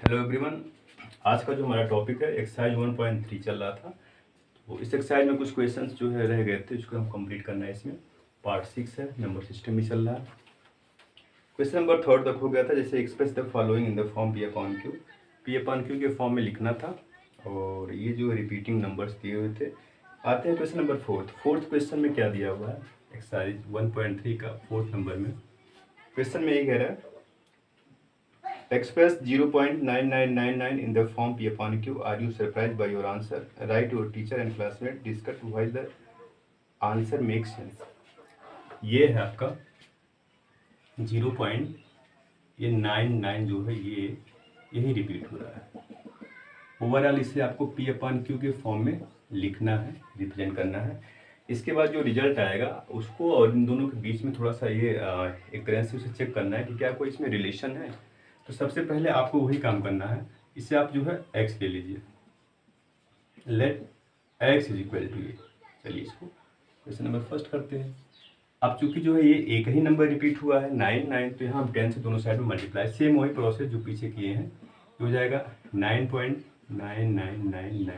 Hello everyone. आज का जो हमारा टॉपिक है एक्सरसाइज 1.3 चल रहा था। तो इस एक्सरसाइज में कुछ क्वेश्चंस जो है रह गए थे, जिसको हम कंप्लीट करना है। इसमें पार्ट 6 है, नंबर सिस्टम भी चल रहा है। क्वेश्चन नंबर 3 तक हो गया था, जैसे express the following in the form P upon Q. P upon Q के फॉर्म में लिखना था, और ये जो रिपीटिंग नंबर्स दिए हुए थे। आते हैं क्वेश्चन नंबर 4। क्वेश्चन में क्या दिया हुआ है, एक्सरसाइज 1.3 का 4th नंबर में क्वेश्चन में ये कह रहा है, express 0.9999 in the form P upon Q. Are you surprised by your answer? Write your teacher and classmate discuss why the answer makes sense. ये है आपका 0.99 जो है ये यही रिपीट हो रहा है। ओवरऑल इसे आपको P upon Q के फॉर्म में लिखना है, रिप्रेजेंट करना है। इसके बाद जो रिजल्ट आएगा उसको और इन दोनों के बीच में थोड़ा सा ये एक तरह से उसे चेक करना है कि क्या कोई इसमें रिलेशन है। तो सबसे पहले आपको वही काम करना है। इससे आप जो है x ले लीजिए, let x is equal to ये। चलिए इसको क्वेश्चन नंबर फर्स्ट करते हैं। अब चूंकि जो है ये एक ही नंबर रिपीट हुआ है 9, तो यहाँ हम 10 से दोनों साइड में मल्टीप्लाई, सेम वही प्रोसेस जो पीछे किए हैं। हो जाएगा 9.9999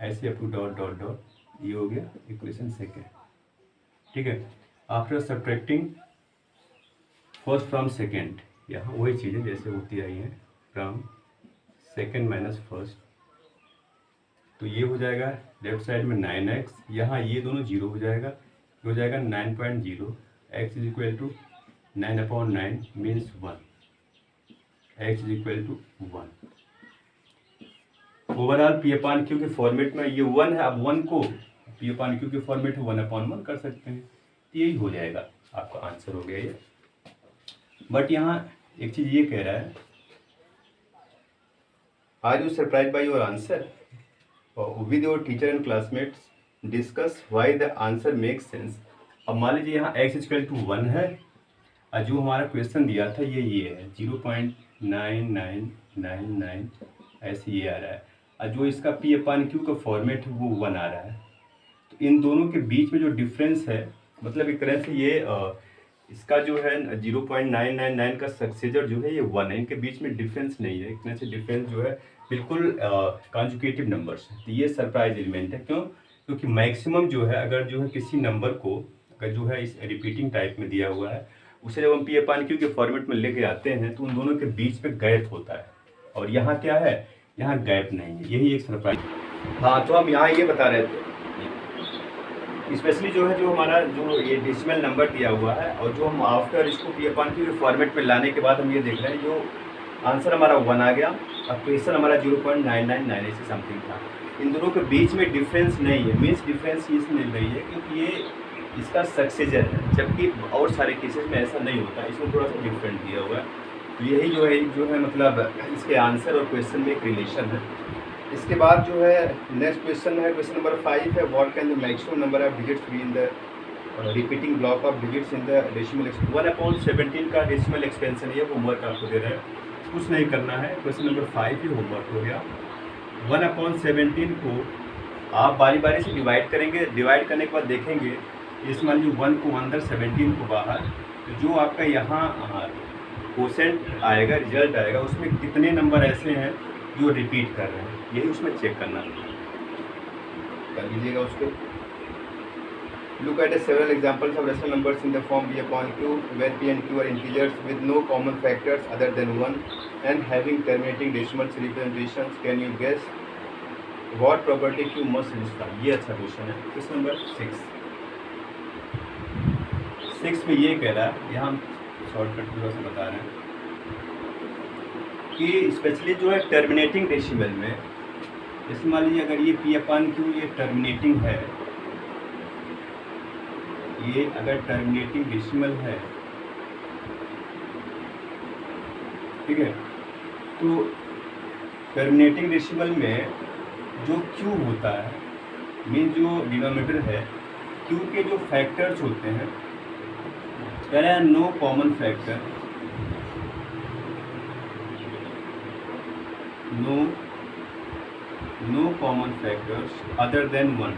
ऐसे up to dot dot dot, ये हो गया इक्वेशन सेकेंड। ठीक है, after subtracting first from second, यहाँ वही चीज़ें जैसे होती आई हैं, फ्रॉम सेकेंड माइनस फर्स्ट। तो ये हो जाएगा लेफ्ट साइड में 9x, यहाँ ये दोनों जीरो हो जाएगा, ये हो जाएगा 9.0। x is equal to 9/9 means 1, x is equal to 1। Overall P upon Q के फॉर्मेट में ये 1 है। अब 1 को पी अपॉन क्यू के फॉर्मेट में 1/1 कर सकते हैं, यही हो जाएगा, आपका आंसर हो गया ये। बट यहाँ एक चीज ये कह रहा है, are you surprise by your answer with your teacher and classmates discuss why the answer makes sense. अब मान लीजिए यहाँ x इक्वल टू 1 है, और जो हमारा क्वेश्चन दिया था ये है 0.9999 ऐसे ये आ रहा है, और जो इसका पी अपॉन क्यू का फॉर्मेट है वो 1 आ रहा है। तो इन दोनों के बीच में जो डिफरेंस है, मतलब एक तरह से ये इसका जो है 0.999 का सक्सेसर जो है ये 1 है, इनके बीच में डिफरेंस नहीं है। एक तरह से डिफरेंस जो है बिल्कुल कॉन्जुगेटिव नंबर्स है। तो ये सरप्राइज एलिमेंट है। क्यों? क्योंकि मैक्सिमम जो है, अगर जो है किसी नंबर को अगर जो है इस रिपीटिंग टाइप में दिया हुआ है, उसे जब हम पी अपॉन क्यू के फॉर्मेट में लेके आते हैं तो उन दोनों के बीच में गैप होता है, और यहाँ क्या है, यहाँ गैप नहीं है। यही एक सरप्राइज। हाँ, तो हम यहाँ ये बता रहे थे, स्पेशली जो है जो हमारा जो ये डेसिमल नंबर दिया हुआ है, और जो हम आफ्टर इसको पी अपॉन क्यू के फॉर्मेट में लाने के बाद हम ये देख रहे हैं जो आंसर हमारा 1 आ गया, और क्वेश्चन हमारा 0.999 से समथिंग था। इन दोनों के बीच में डिफरेंस नहीं है, मीन्स डिफरेंस इसलिए मिल रही है क्योंकि ये इसका सक्सेसर है, जबकि और सारे केसेस में ऐसा नहीं होता, इसमें थोड़ा सा डिफरेंट दिया हुआ है। तो यही जो है मतलब इसके आंसर और क्वेश्चन में एक रिलेशन है। इसके बाद जो है नेक्स्ट क्वेश्चन है, क्वेश्चन नंबर 5 है, what can the maximum number of digits be in the repeating block of digits in the decimal 1/17 का डेसिमल एक्सपेंशन। ये होमवर्क आपको दे रहे हैं, कुछ नहीं करना है। क्वेश्चन नंबर 5 ही होमवर्क हो गया। 1/17 को आप बारी बारी से डिवाइड करेंगे, डिवाइड करने के बाद देखेंगे इस मान लीजिए 1 को अंदर 17 को बाहर, तो जो आपका यहाँ क्वोशेंट आएगा, रिजल्ट आएगा, उसमें कितने नंबर ऐसे हैं जो रिपीट कर रहे हैं, यही उसमें चेक करना कर लीजिएगा उसको। Look at several examples of rational numbers in the form p upon q where p and q are integers with no common factors other than 1 and having terminating decimal representations. Can you guess what property q must satisfy? ये अच्छा question है। Question number 6 में ये कह रहा है, यहाँ हम शॉर्टकट थोड़ा सा बता रहे हैं कि स्पेशली जो है टर्मिनेटिंग डेसिमल में, जैसे मान लीजिए अगर ये पी अपॉन क्यू ये टर्मिनेटिंग है, ये अगर टर्मिनेटिंग डेसिमल है, ठीक है, तो टर्मिनेटिंग डेसिमल में जो क्यू होता है, मीन जो डिनोमिनेटर है, क्यू के जो फैक्टर्स होते हैं, कह रहे हैं no common factor, no common factors other than 1,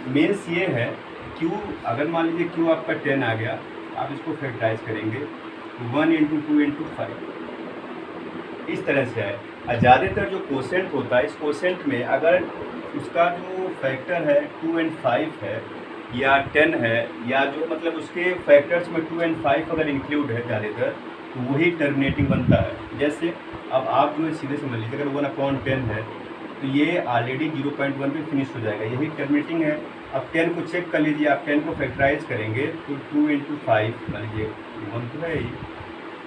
means ये है Q, अगर मान लीजिए Q आपका 10 आ गया, आप इसको फैक्टराइज करेंगे 1 इंटू 2 इंटू 5, इस तरह से है। और ज़्यादातर जो कोसेंट होता है, इस कोसेंट में अगर उसका जो फैक्टर है 2 एंड 5 है या 10 है, या जो मतलब उसके फैक्टर्स में 2 एंड 5 अगर इंक्लूड है ज़्यादातर, तो वही टर्मिनेटिंग बनता है। जैसे अब आप जो है सीधे समझ लीजिए, अगर 1/10 है तो ये ऑलरेडी 0.1 पे फिनिश हो जाएगा, यही टर्मिनेटिंग है। अब 10 को चेक कर लीजिए, आप 10 को फैक्टराइज करेंगे तो 2 इंटू 5, मान लीजिए 1 तो है ही,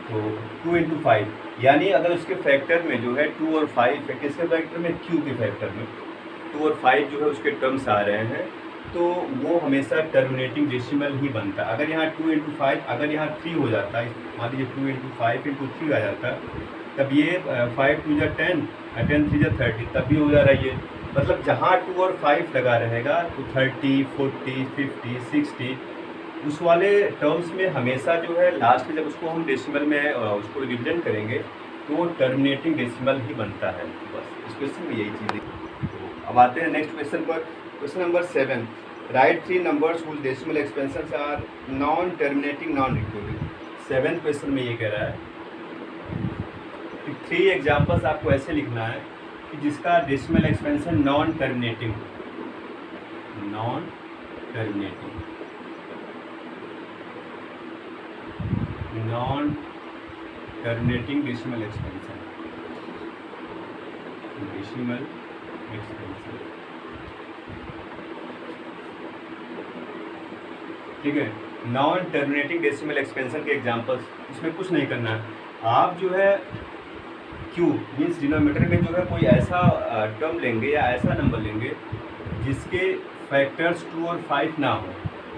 तो 2 इंटू 5, यानी अगर उसके फैक्टर में जो है 2 और 5 है, किसके फैक्टर में, क्यू के फैक्टर में 2 और 5 जो है उसके टर्म्स आ रहे हैं, तो वो हमेशा टर्मिनेटिंग डेसिमल ही बनता है। अगर यहाँ 2 इंटू 5, अगर यहाँ 3 हो जाता है, मान लीजिए 2 इंटू 5 इंटू 3 आ जाता है, तब ये 5 2 जा 10, 10 3 जा 30, तब भी हो जा रहा है ये। मतलब जहाँ 2 और 5 लगा रहेगा तो 30, 40, 50, 60, उस वाले टर्म्स में हमेशा जो है लास्ट में जब उसको हम डेसिमल में उसको रिप्रेजेंट करेंगे तो वो टर्मिनेटिंग डेसिमल ही बनता है। बस इस क्वेश्चन में यही चीज़ है। तो अब आते हैं नेक्स्ट क्वेश्चन पर। Question number 7, right 3 numbers whose decimal expansions are non terminating non recurring. 7th question में ये कह रहा है कि 3 एग्जाम्पल्स आपको ऐसे लिखना है कि जिसका decimal expansion non terminating decimal expansion, ठीक है। नॉन टर्मिनेटिंग डेसिमल एक्सपेंशन के एग्जांपल्स, इसमें कुछ नहीं करना है, आप जो है क्यू मीन्स डिनोमिनेटर में जो है कोई ऐसा टर्म लेंगे या ऐसा नंबर लेंगे जिसके फैक्टर्स 2 और 5 ना हो,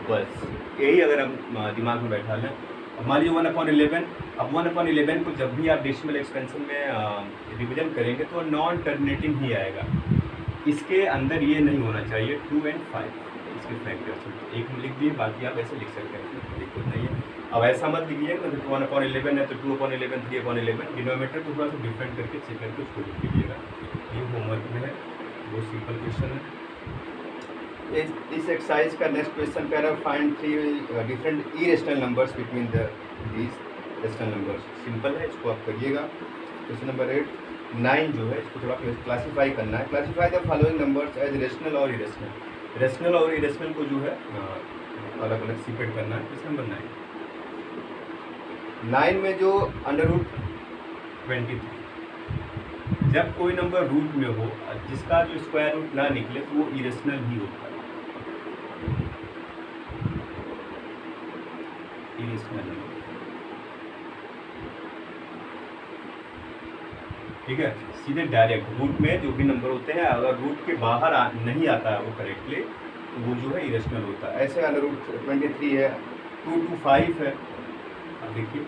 बस यही अगर हम दिमाग में बैठा लें। अब मान लीजिए 1/11, अब 1/11 को जब भी आप डेसिमल एक्सपेंशन में रिविजन करेंगे तो नॉन टर्मिनेटिंग ही आएगा, इसके अंदर ये नहीं होना चाहिए 2 एंड 5 इसके फैक्टर्स। एक में लिख दिए, बाकी आप ऐसे लिख सकते हैं, दिक्कत नहीं है। अब ऐसा मत लिखिए कि 1/11 है तो 2/11, 3/11, डिनोमिनेटर को थोड़ा सा डिफरेंट करके चेक करके उसको लिख लीजिएगा। ये होमवर्क में है, वो सिंपल क्वेश्चन है। इस एक्सरसाइज का नेक्स्ट क्वेश्चन कह रहा है find 3 different irrational numbers between these rational numbers. Simple है, इसको आप करिएगा। क्वेश्चन नंबर 8, 9 जो है इसको थोड़ा क्लासीफाई करना है। Classify the following numbers as rational और इरेशनल। रेशनल और इरेशनल को जो है अलग अलग सेपरेट करना है। क्वेश्चन नंबर 9 में जो √23, जब कोई नंबर रूट में हो जिसका जो स्क्वायर रूट ना निकले तो वो इरेशनल ही होता है, इरेशनल। ठीक है, सीधे डायरेक्ट रूट में जो भी नंबर होते हैं अगर रूट के बाहर नहीं आता है वो करेक्टली तो वो जो है इरेशनल होता है। ऐसे √23 है, 225 है। अब देखिए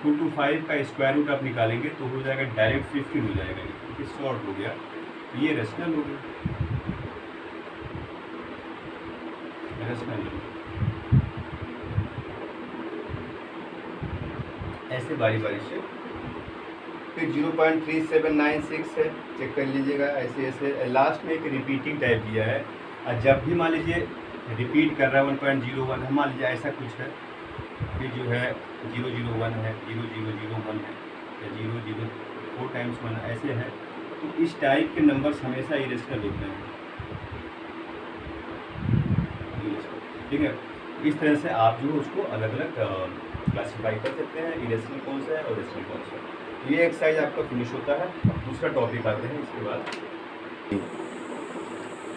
225 का स्क्वायर रूट आप निकालेंगे तो हो जाएगा डायरेक्ट 15 हो जाएगा, ये शॉर्ट हो गया, ये रेशनल हो गया, रेशनल। ऐसे बारी बारी से। फिर 0.3796 है, चेक कर लीजिएगा। ऐसे ऐसे लास्ट में एक रिपीटिंग टाइप दिया है, और जब भी मान लीजिए रिपीट कर रहा है 1.01 है, मान लीजिए ऐसा कुछ है, फिर जो है 001 है, 0001 है, या 004 टाइम्स 1 ऐसे है, तो इस टाइप के नंबर्स हमेशा इरेशनल होते हैं। ठीक है, इस तरह से आप जो उसको अलग अलग क्लासीफाई कर सकते हैं, इरेशनल कौन सा है और रेशनल कौन सा है। ये एक्सरसाइज आपका फिनिश होता है। अब दूसरा टॉपिक आते हैं इसके बाद।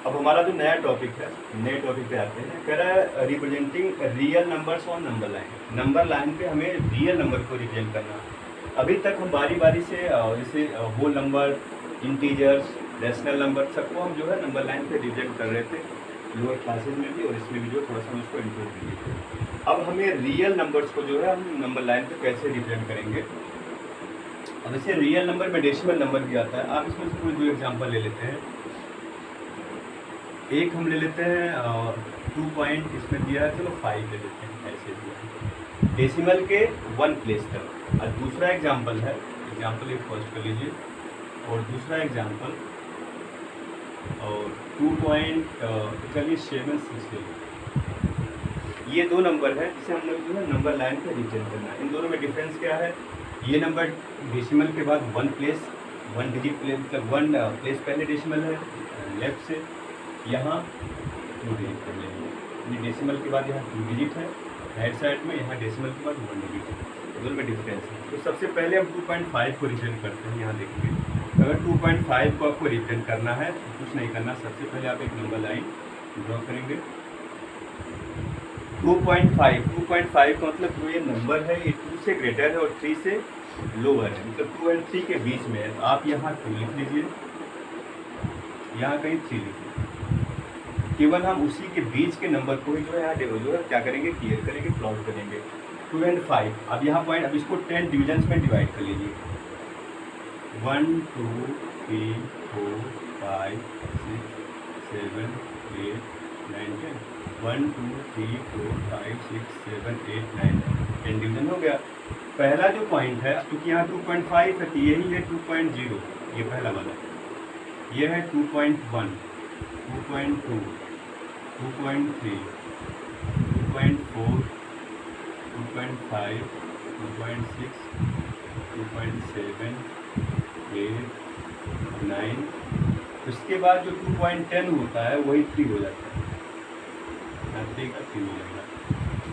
अब हमारा जो नया टॉपिक है, नए टॉपिक पे आते हैं। कह रहा है representing real numbers on number line. Number line पे हमें रियल नंबर को रिप्रेजेंट करना। अभी तक हम बारी बारी से जैसे whole number, integers, rational number, सबको हम जो है नंबर लाइन पे रिप्रेजेंट कर रहे थे, लोअर क्लासेज में भी और इसमें भी जो थोड़ा सा उसको इंप्रूव कीजिए। अब हमें रियल नंबर्स को जो है हम नंबर लाइन पे कैसे रिप्रेजेंट करेंगे। अब इसे रियल नंबर में डेसिमल नंबर भी आता है। आप इसमें से कोई 2 एग्जांपल ले लेते हैं। एक हम ले लेते हैं 2 पॉइंट इसमें दिया है, चलो 5 ले लेते हैं, ऐसे दिया है डेसिमल के 1 प्लेस तक। और दूसरा एग्जांपल है, एग्जांपल एक फर्स्ट कर लीजिए, और दूसरा एग्जांपल और 2.76 ले लीजिए। ये दो नंबर है जिसे हम लोग जो है नंबर लाइन पे रिप्रेजेंट करना है। इन दोनों में डिफरेंस क्या है, ये नंबर डेसिमल के बाद वन डिजिट प्लेस, मतलब वन प्लेस पहले डेसिमल है लेफ्ट से, यहाँ 2 डिजिट कर लेंगे। ये डेसिमल के बाद यहाँ 2 डिजिट है राइट साइड में, यहाँ डेसिमल के बाद 1 डिजिट है, दोनों में डिफरेंस है। तो सबसे पहले हम 2.5 को रिप्रेजेंट करते हैं। यहाँ देखेंगे अगर 2.5 को आपको रिप्रेजेंट करना है तो कुछ नहीं करना, सबसे पहले आप एक नंबर लाइन ड्रॉ करेंगे। 2.5 का मतलब जो ये नंबर है ये 2 से ग्रेटर है और 3 से लोअर है, मतलब 2 और 3 के बीच में है। तो आप यहाँ 2 लिख लीजिए, यहाँ कहीं 3 लिखिए। केवल हम उसी के बीच के नंबर को ही जो है यहाँ जो है क्या करेंगे, क्लियर करेंगे, प्लॉट करेंगे। 2 और 5, अब यहाँ पॉइंट, अब इसको 10 डिविजन्स में डिवाइड कर लीजिए। 1 2 3 4 5 6 7 8 9 10, 1 2 3 4 5 6 7 8 9 10 डिवीजन हो गया। पहला जो पॉइंट है, क्योंकि यहाँ 2.5 है तो यही है 2.0, ये पहला वाला, ये है 2.1 2.2 2.3 2.4 2.5 2.6 2.7 8 9, उसके बाद जो 2.10 होता है वही 3 हो जाता है, 3 का 3 हो जाएगा।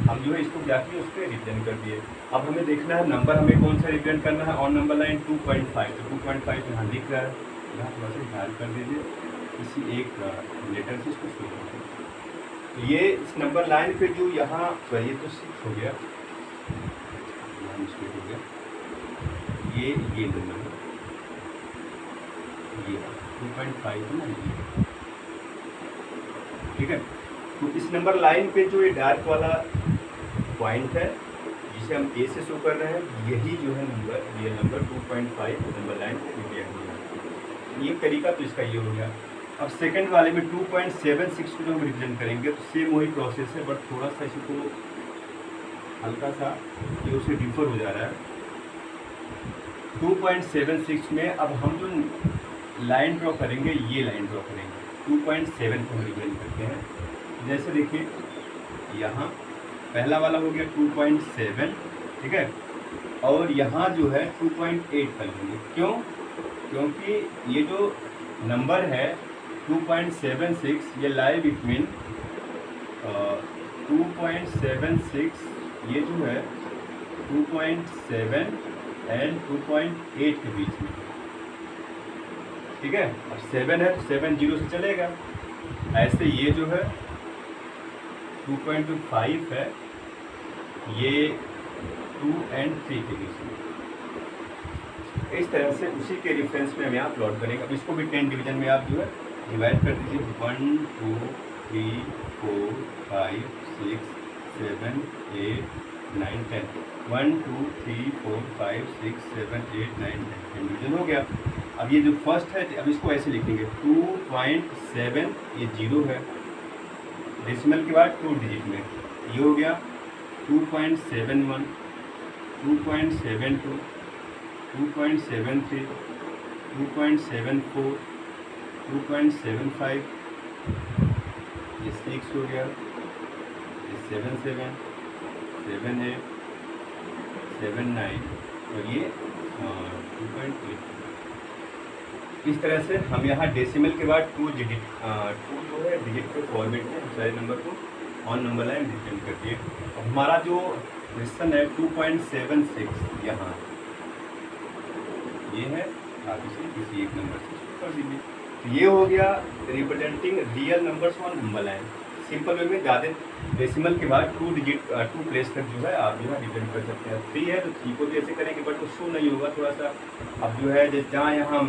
हम जो है इसको जाके उस पर रिप्रेजेंट कर दिए। अब हमें देखना है नंबर हमें कौन सा रिप्रेजेंट करना है ऑन नंबर लाइन 2.5, तो 2.5 यहाँ लिख रहा है, यहाँ थोड़ा सा ध्यान कर दीजिए, किसी एक लेटर से इसको शुरू कर दीजिए। तो ये इस नंबर लाइन पे जो यहाँ पर ये तो 6 हो गया, हो गया ये नंबर ये 2.5 है ना, ठीक है। तो इस नंबर लाइन पे जो ये डार्क वाला पॉइंट है जिसे हम ए से शो कर रहे हैं, यही जो है नंबर, ये नंबर 2.5 नंबर लाइन पे रिप्रेजेंट होगा। ये तरीका तो इसका ये हो गया। अब सेकंड वाले में 2.76 को जो हम रिप्रेजेंट करेंगे तो सेम वही प्रोसेस है, बट थोड़ा सा इसको हल्का सा ये उससे डिफर हो जा रहा है। 2.76 में अब हम जो लाइन ड्रॉ करेंगे, ये लाइन ड्रॉ करेंगे, 2.7 को हम रिप्रेजेंट करते हैं। जैसे देखिए यहाँ पहला वाला हो गया 2.7, ठीक है, और यहाँ जो है 2.8 कर लेंगे। क्यों? क्योंकि ये जो नंबर है 2.76 ये लाई बिटवीन 2.76, ये जो है 2.7 एंड 2.8 के बीच में, ठीक है। अब 7 है तो 7 0 से चलेगा, ऐसे ये जो है 2.5 है, ये 2 और 3 के बीच में। इस तरह से उसी के रेफरेंस में हम यहाँ प्लॉट करेंगे। अब इसको भी 10 डिवीजन में आप जो है डिवाइड कर दीजिए। 1 2 3 4 5 6 7 8 9 10, 1 2 3 4 5 6 7 8 9 10 डिवीजन हो गया। अब ये जो फर्स्ट है, अब इसको ऐसे लिखेंगे 2.7, ये 0 है, डेसिमल के बाद 2 डिजिट में, ये हो गया 2.71 2.72 2.73 2.74 2.75, ये 6 हो गया, ये 7 7 7 8 7 9 और ये 2.8। इस तरह से हम यहाँ डेसिमल के बाद 2 डिजिट 2 जो है डिजिट के फॉर्मेट में सारे नंबर को ऑन नंबर लाइन रिप्रेजेंट कर दिए। अब हमारा जो क्वेश्चन है 2.76 यहाँ ये है, आप इसे किसी एक नंबर से शुरू कर दीजिए। तो ये हो गया representing real numbers on number line. Simple way में ज़्यादा डेसिमल के बाद 2 प्लेस तक जो है आप जो है रिप्रेजेंट कर सकते हैं। 3 है तो 3 को भी ऐसे करेंगे, बट तो शो नहीं होगा थोड़ा सा। अब जो है जहाँ यहाँ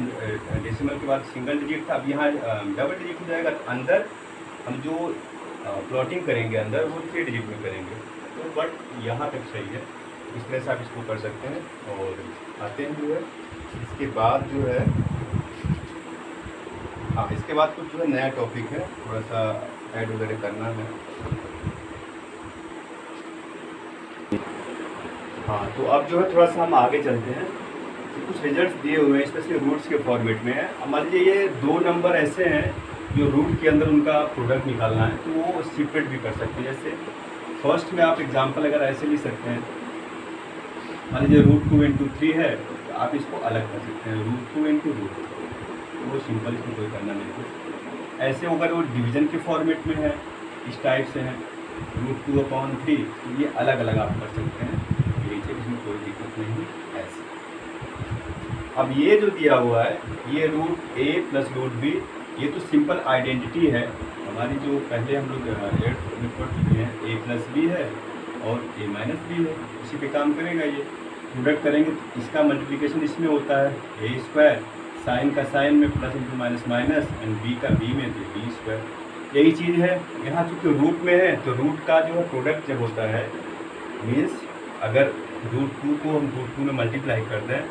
डेसिमल के बाद सिंगल डिजिट था, अब यहाँ डबल डिजिट हो जाएगा। तो अंदर हम जो प्लॉटिंग करेंगे अंदर वो 3 डिजिट में करेंगे, तो बट यहाँ तक सही है। इस तरह से आप इसको कर सकते हैं। और आते हैं जो है इसके बाद जो है, हाँ इसके बाद कुछ जो है नया टॉपिक है, थोड़ा सा ऐड वगैरह करना है। हाँ तो अब जो है थोड़ा सा हम आगे चलते हैं। कुछ रिजल्ट्स दिए हुए हैं, स्पेशली रूट्स के फॉर्मेट में है। अब मान लीजिए ये 2 नंबर ऐसे हैं जो रूट के अंदर उनका प्रोडक्ट निकालना है, तो वो सेपरेट भी कर सकते हैं। जैसे फर्स्ट में आप एग्जांपल अगर ऐसे लिख सकते हैं, मान लीजिए √2 × 3 है, तो आप इसको अलग कर सकते हैं √2 × √2, वो सिंपल, इसमें कोई करना नहीं है। ऐसे अगर वो डिवीजन के फॉर्मेट में है, इस टाइप से है √2/3, तो ये अलग अलग आप कर सकते हैं, यही से इसमें कोई दिक्कत नहीं है। ऐसे अब ये जो दिया हुआ है, ये √a + √b, ये तो सिंपल आइडेंटिटी है हमारी, जो पहले हम लोग 8th में पढ़ चुके हैं, a + b है और a - b है, इसी पे काम करेगा। ये प्रोडक्ट करेंगे तो इसका मल्टीप्लिकेशन इसमें होता है a², साइन का साइन में plus into minus minus, and b का b में तो b², यही चीज़ है। यहाँ चूँकि रूट में है तो रूट का जो है प्रोडक्ट जब होता है, मीन्स अगर √2 को हम √2 में मल्टीप्लाई कर दें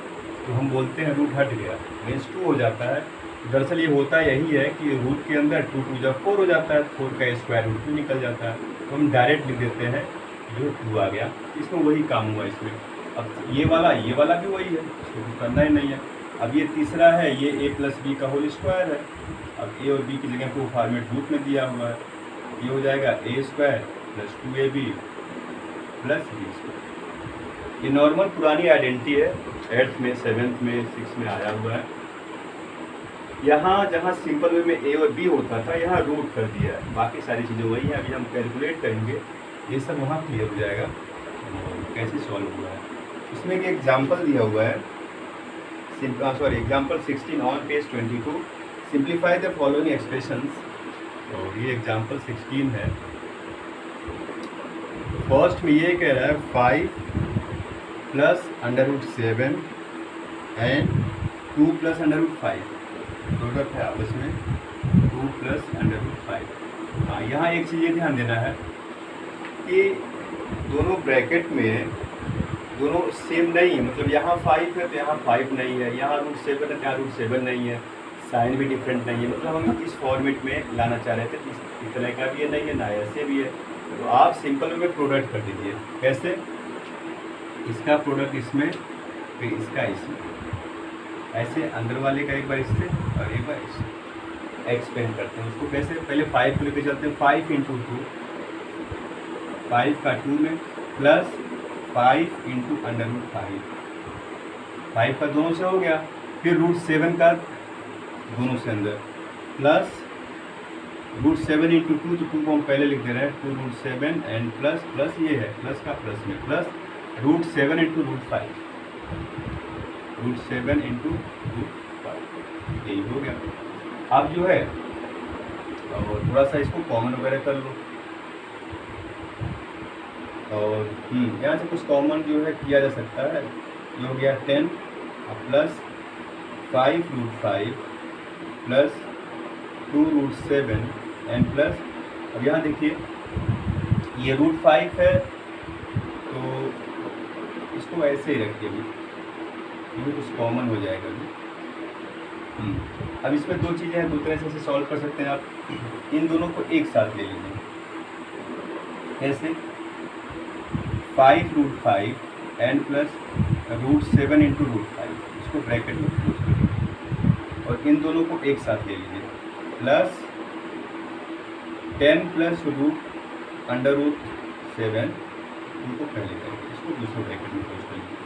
तो हम बोलते हैं रूट हट गया, मीन्स 2 हो जाता है। दरअसल ये होता यही है कि रूट के अंदर 2 × 2 = 4 हो जाता है, 4 का स्क्वायर रूट में निकल जाता है, तो हम डायरेक्ट लिख देते हैं जो 2 आ गया। इसमें वही काम हुआ इसमें। अब ये वाला भी वही है, इसको कुछ करना ही नहीं है। अब ये तीसरा है, ये a + b का होल स्क्वायर है। अब a और b की जगह को फॉर्मेट रूट में दिया हुआ है, ये हो जाएगा a² + 2ab + b²। ये नॉर्मल पुरानी आइडेंटिटी है, 8th में, 7th में, 6th में आया हुआ है। यहाँ जहाँ सिंपल वे में a और b होता था, यहाँ रूट कर दिया है, बाकी सारी चीज़ें वही हैं। अभी हम कैलकुलेट करेंगे, ये सब वहाँ क्लियर हो जाएगा कैसे सॉल्व हुआ है। इसमें एक एग्जाम्पल दिया हुआ है, example 16 on page 22, simplify the following expressions. और ये एग्जाम्पल 16 है। फर्स्ट में ये कह रहा है 5 + √7 एंड 2 + √5, प्रोडक्ट है आपस में 2 + √5। हाँ, यहाँ एक चीज़ ये ध्यान देना है कि दोनों ब्रैकेट में दोनों सेम नहीं है, मतलब यहाँ 5 है तो यहाँ 5 नहीं है, यहाँ √7 है तो यहाँ √7 नहीं है, साइन भी डिफरेंट नहीं है। मतलब हम इस फॉर्मेट में लाना चाह रहे थे, इस तरह का भी है नहीं है, ना ऐसे भी है। तो आप सिंपल में प्रोडक्ट कर दीजिए। कैसे? इसका प्रोडक्ट इसमें, फिर इसका इसमें, ऐसे अंदर वाले का एक बार इससे और एक बार इससे एक्सपेंड करते हैं। उसको कैसे? पहले 5 को लेकर चलते हैं, 5 × 2, 5 का 2 में प्लस 5 × √5, 5 का दोनों से हो गया, फिर √7 का दोनों से अंदर, प्लस √7 × 2, तो 2 को हम पहले लिख दे रहे हैं, 2 √7 एंड प्लस ये है प्लस का प्लस में, प्लस √7 × √5, √7 × √5, यही हो गया। अब जो है और थोड़ा सा इसको कॉमन वगैरह कर लो, और यहाँ से कुछ कॉमन जो है किया जा सकता है। ये हो गया 10 प्लस 5 √5 प्लस 2 √7 एंड प्लस, अब यहाँ देखिए ये √5 है तो इसको ऐसे ही रखिए, अभी कुछ कॉमन हो जाएगा अभी। अब इसमें दो चीज़ें हैं, दो तरह से इसे सॉल्व कर सकते हैं आप। इन दोनों को एक साथ ले लीजिए, कैसे? 5 √5 एंड प्लस √7 × √5, इसको ब्रैकेट में क्लोज कर लीजिए, और इन दोनों को एक साथ ले लीजिए, प्लस 10 + √7, इनको पहले करेंगे, इसको दूसरे ब्रैकेट में क्लोज कर लीजिए।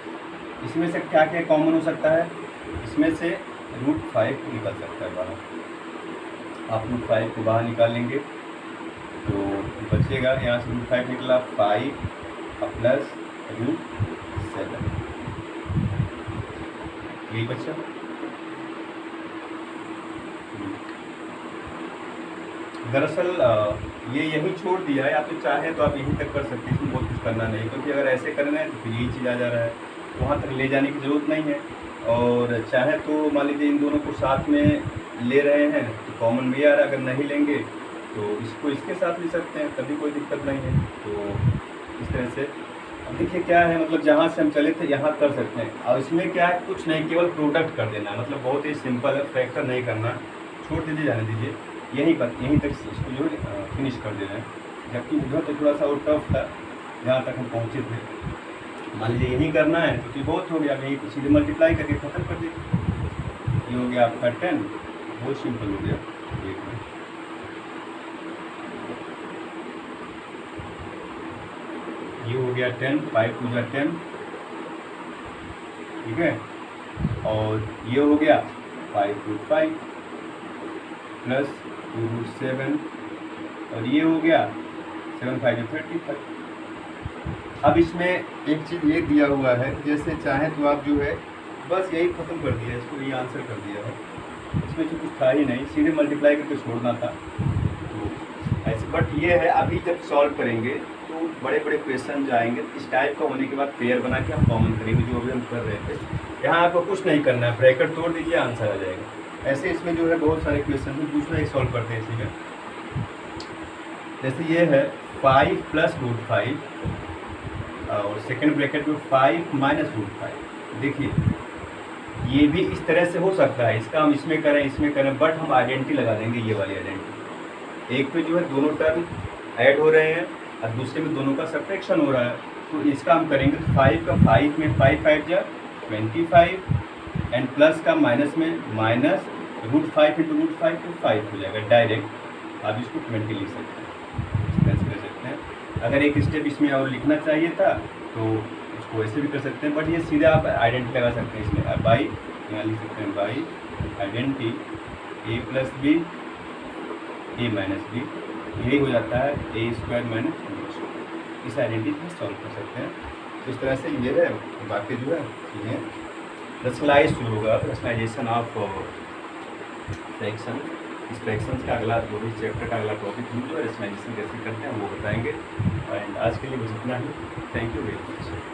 इसमें से क्या क्या कॉमन हो सकता है? इसमें से √5 निकल सकता है बाहर। आप √5 को बाहर निकालेंगे तो बचेगा, यहाँ से √5 निकला, 5 प्लस √7, यही बचा। दरअसल ये यहीं छोड़ दिया है, आप तो चाहे तो आप यहीं तक कर सकते हैं, इसमें बहुत कुछ करना नहीं, क्योंकि अगर ऐसे करना है तो फिर यही चीज़ आ जा रहा है, वहाँ तक ले जाने की ज़रूरत नहीं है। और चाहे तो मान लीजिए इन दोनों को साथ में ले रहे हैं तो कॉमन में आ रहा है, अगर नहीं लेंगे तो इसको इसके साथ ले सकते हैं, तभी कोई दिक्कत नहीं है। तो इस तरह से अब देखिए क्या है, मतलब जहाँ से हम चले थे यहाँ कर सकते हैं। और इसमें क्या है, कुछ नहीं, केवल प्रोडक्ट कर देना है, मतलब बहुत ही सिंपल है, फैक्टर नहीं करना, छोड़ दीजिए, जाने दीजिए, यहीं तक इसको जो है फिनिश कर देना है। जबकि उधर तो थोड़ा सा वो टफ था, जहाँ तक हम पहुँचे थे। मान लीजिए यही करना है तो बहुत हो गया, यही तो सीधे मल्टीप्लाई करके खत्म कर दीजिए, ये हो गया आपका 10, बहुत सिंपल हो गया। ये हो गया 10, 5 2 10, ठीक है। और ये हो गया 5 √ 5 प्लस 2 √ 7, और ये हो गया 7 5 35। अब इसमें एक चीज़ ये दिया हुआ है, जैसे चाहें तो आप जो है बस यही ख़त्म कर दिया, इसको ये आंसर कर दिया है, इसमें जो कुछ था ही नहीं, सीधे मल्टीप्लाई करके छोड़ना था। तो ऐसे बट ये है अभी जब सॉल्व करेंगे तो बड़े बड़े क्वेश्चन जो आएंगे इस टाइप का होने के बाद पेयर बना के हम कॉमन करेंगे, जो अभी हम कर रहे थे। यहाँ आपको कुछ नहीं करना है, ब्रैकेट तोड़ दीजिए, आंसर आ जाएगा। ऐसे इसमें जो है बहुत सारे क्वेश्चन हैं, दूसरा एक सॉल्व करते हैं इसी में। जैसे ये है 5 + √5 और सेकेंड ब्रैकेट में 5 - √5। देखिए ये भी इस तरह से हो सकता है, इसका हम इसमें करें, बट हम आइडेंटिटी लगा देंगे, ये वाली आइडेंटिटी। एक पे जो है दोनों टर्म ऐड हो रहे हैं और दूसरे में दोनों का सब्ट्रैक्शन हो रहा है, तो इसका हम करेंगे 5 का 5 में 5 5 जा 25 एंड प्लस का माइनस में माइनस √5 × √5 तो 5 हो जाएगा डायरेक्ट। आप इसको 20 लिख सकते हैं, इस तरह से कर सकते हैं। अगर एक स्टेप इसमें और लिखना चाहिए था तो इसको ऐसे भी कर सकते हैं, बट ये सीधा आप आइडेंटिटी लगा सकते हैं। इसमें बाई यहाँ लिख सकते हैं, by identity a + b a - b, यही हो जाता है a² - b। इस आइडेंटिटी में सॉल्व कर सकते हैं। तो इस तरह से ये है, बाकी जो है चीज़ें रसलाइज शुरू होगा, रसलाइजेशन ऑफ फ्रैक्शन। इस फ्रैक्शन का अगला जो भी चैप्टर का अगला टॉपिक हम जो है रसलाइजेशन कैसे करते हैं वो बताएंगे। एंड आज के लिए बस इतना ही। Thank you very much.